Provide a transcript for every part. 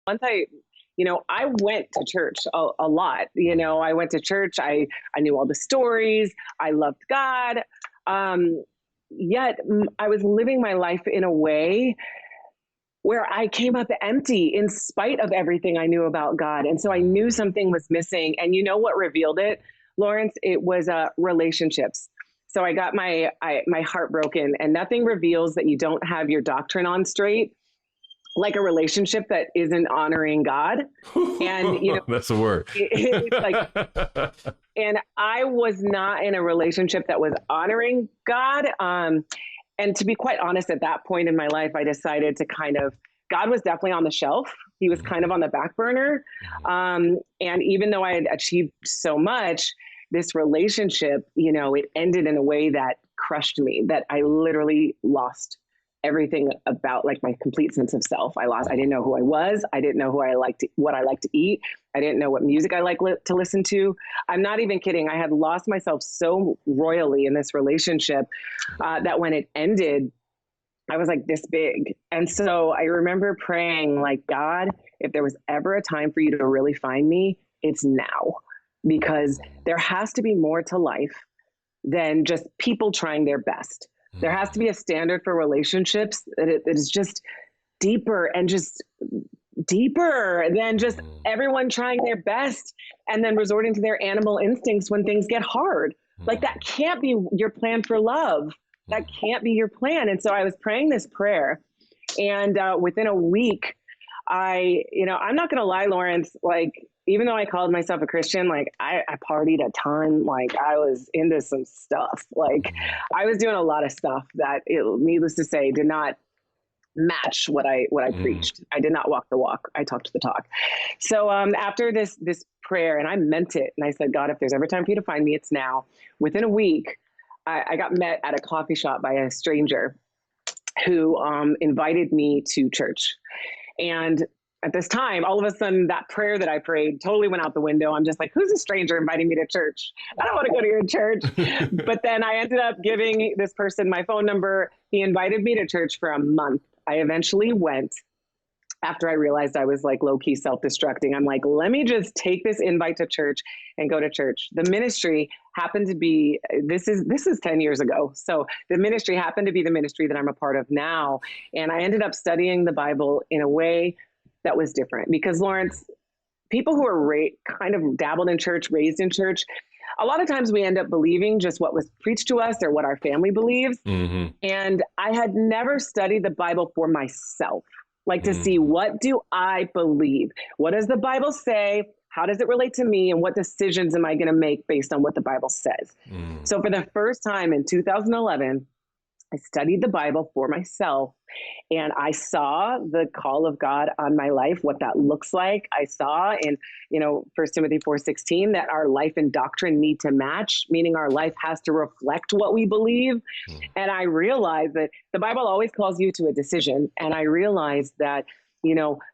Once I went to church a lot. I went to church. I knew all the stories. I loved God. Yet I was living my life in a way where I came up empty in spite of everything I knew about God. And so I knew something was missing. And you know what revealed it, Lawrence? It was relationships. So I got my heart broken, and nothing reveals that you don't have your doctrine on straight like a relationship that isn't honoring God. And, that's a word. It's like, and I was not in a relationship that was honoring God. And to be quite honest, at that point in my life, I decided to God was definitely on the shelf. He was kind of on the back burner. And even though I had achieved so much, this relationship, it ended in a way that crushed me, that I literally lost everything about like my complete sense of self. I didn't know who I was. I didn't know what I liked to eat. I didn't know what music I like to listen to. I'm not even kidding. I had lost myself so royally in this relationship that when it ended, I was like this big. And so I remember praying like, God, if there was ever a time for you to really find me, it's now, because there has to be more to life than just people trying their best. There has to be a standard for relationships that is just deeper and just deeper than just everyone trying their best and then resorting to their animal instincts when things get hard. Like that can't be your plan for love. That can't be your plan. And so I was praying this prayer, and within a week, I'm not going to lie, Lawrence, like, even though I called myself a Christian, like I partied a ton, like I was into some stuff, like I was doing a lot of stuff that, needless to say, did not match what I preached. I did not walk the walk. I talked the talk. So after this prayer, and I meant it, and I said, God, if there's ever time for you to find me, it's now. Within a week, I got met at a coffee shop by a stranger who invited me to church. And at this time, all of a sudden, that prayer that I prayed totally went out the window. I'm just like, who's a stranger inviting me to church? I don't want to go to your church. But then I ended up giving this person my phone number. He invited me to church for a month. I eventually went after I realized I was like low-key self-destructing. I'm like, let me just take this invite to church and go to church. The ministry happened to be, this is 10 years ago. So the ministry happened to be the ministry that I'm a part of now. And I ended up studying the Bible in a way that was different, because Lawrence, people who are kind of dabbled in church, raised in church, a lot of times we end up believing just what was preached to us or what our family believes. And I had never studied the Bible for myself, like to see, what do I believe? What does the Bible say? How does it relate to me? And what decisions am I going to make based on what the Bible says? So for the first time in 2011, I studied the Bible for myself, and I saw the call of God on my life, what that looks like. I saw in, 1 Timothy 4:16 that our life and doctrine need to match, meaning our life has to reflect what we believe. And I realized that the Bible always calls you to a decision. And I realized that,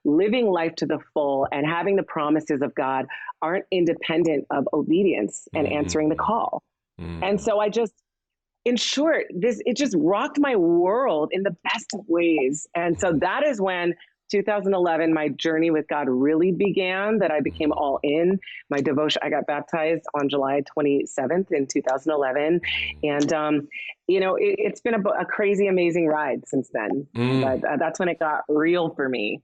living life to the full and having the promises of God aren't independent of obedience and answering the call. And so in short, it just rocked my world in the best of ways. And so that is when 2011, my journey with God really began, that I became all in. My devotion, I got baptized on July 27th in 2011. And, it's been a crazy, amazing ride since then. But that's when it got real for me.